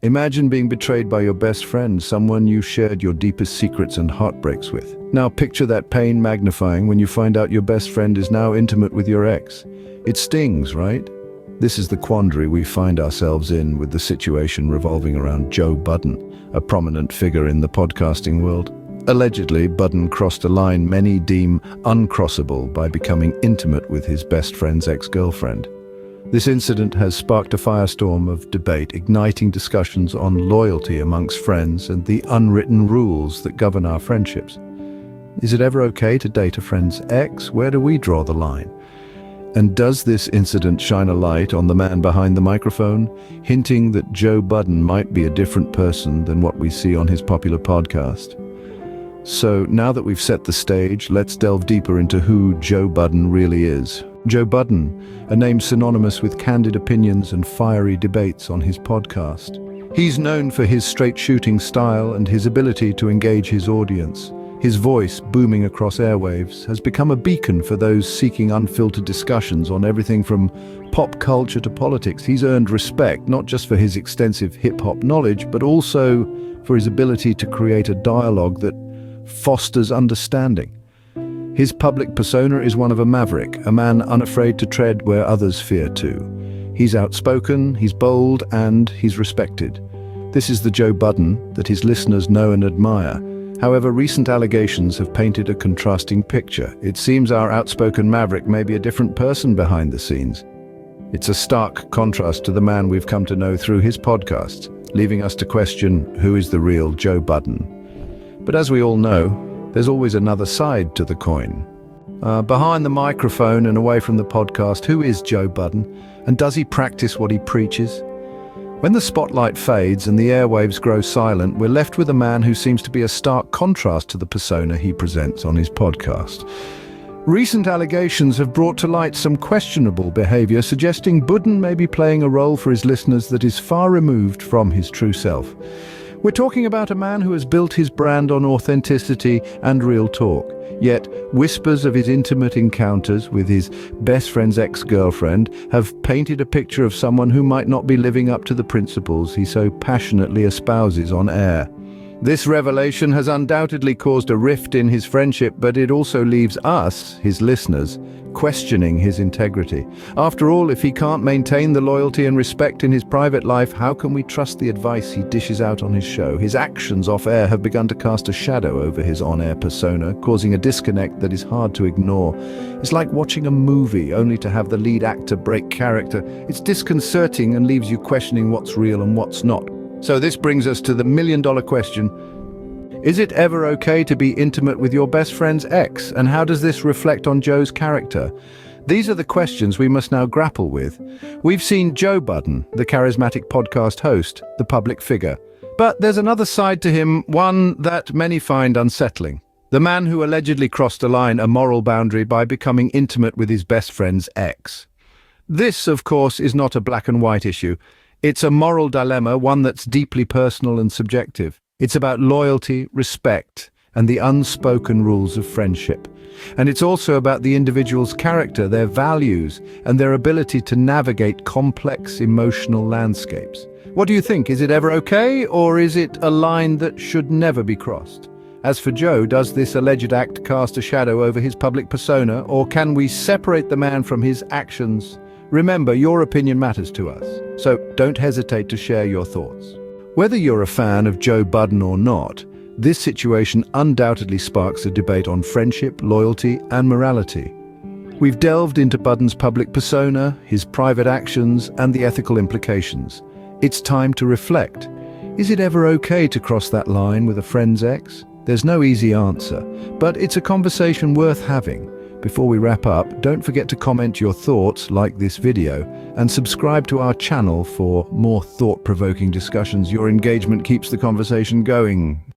Imagine being betrayed by your best friend, someone you shared your deepest secrets and heartbreaks with. Now picture that pain magnifying when you find out your best friend is now intimate with your ex. It stings, right? This is the quandary we find ourselves in, with the situation revolving around Joe Budden, a prominent figure in the podcasting world. Allegedly, Budden crossed a line many deem uncrossable by becoming intimate with his best friend's ex-girlfriend. This incident has sparked a firestorm of debate, igniting discussions on loyalty amongst friends and the unwritten rules that govern our friendships. Is it ever okay to date a friend's ex? Where do we draw the line? And does this incident shine a light on the man behind the microphone, hinting that Joe Budden might be a different person than what we see on his popular podcast? So now that we've set the stage, let's delve deeper into who Joe Budden really is. Joe Budden, a name synonymous with candid opinions and fiery debates on his podcast. He's known for his straight-shooting style and his ability to engage his audience. His voice, booming across airwaves, has become a beacon for those seeking unfiltered discussions on everything from pop culture to politics. He's earned respect not just for his extensive hip-hop knowledge, but also for his ability to create a dialogue that fosters understanding. His public persona is one of a maverick, a man unafraid to tread where others fear to. He's outspoken, he's bold, and he's respected. This is the Joe Budden that his listeners know and admire. However, recent allegations have painted a contrasting picture. It seems our outspoken maverick may be a different person behind the scenes. It's a stark contrast to the man we've come to know through his podcasts, leaving us to question who is the real Joe Budden. But as we all know, there's always another side to the coin. Behind the microphone and away from the podcast, who is Joe Budden, and does he practice what he preaches? When the spotlight fades and the airwaves grow silent, we're left with a man who seems to be a stark contrast to the persona he presents on his podcast. Recent allegations have brought to light some questionable behavior, suggesting Budden may be playing a role for his listeners that is far removed from his true self. We're talking about a man who has built his brand on authenticity and real talk. Yet, whispers of his intimate encounters with his best friend's ex-girlfriend have painted a picture of someone who might not be living up to the principles he so passionately espouses on air. This revelation has undoubtedly caused a rift in his friendship, but it also leaves us, his listeners, questioning his integrity. After all, if he can't maintain the loyalty and respect in his private life, how can we trust the advice he dishes out on his show? His actions off-air have begun to cast a shadow over his on-air persona, causing a disconnect that is hard to ignore. It's like watching a movie only to have the lead actor break character. It's disconcerting and leaves you questioning what's real and what's not. So this brings us to the million-dollar question. Is it ever okay to be intimate with your best friend's ex? And how does this reflect on Joe's character? These are the questions we must now grapple with. We've seen Joe Budden, the charismatic podcast host, the public figure. But there's another side to him, one that many find unsettling. The man who allegedly crossed a line, a moral boundary, by becoming intimate with his best friend's ex. This, of course, is not a black and white issue. It's a moral dilemma, one that's deeply personal and subjective. It's about loyalty, respect, and the unspoken rules of friendship. And it's also about the individual's character, their values, and their ability to navigate complex emotional landscapes. What do you think? Is it ever okay, or is it a line that should never be crossed? As for Joe, does this alleged act cast a shadow over his public persona, or can we separate the man from his actions? Remember, your opinion matters to us, so don't hesitate to share your thoughts. Whether you're a fan of Joe Budden or not, this situation undoubtedly sparks a debate on friendship, loyalty, and morality. We've delved into Budden's public persona, his private actions, and the ethical implications. It's time to reflect. Is it ever okay to cross that line with a friend's ex? There's no easy answer, but it's a conversation worth having. Before we wrap up, don't forget to comment your thoughts, like this video, and subscribe to our channel for more thought-provoking discussions. Your engagement keeps the conversation going.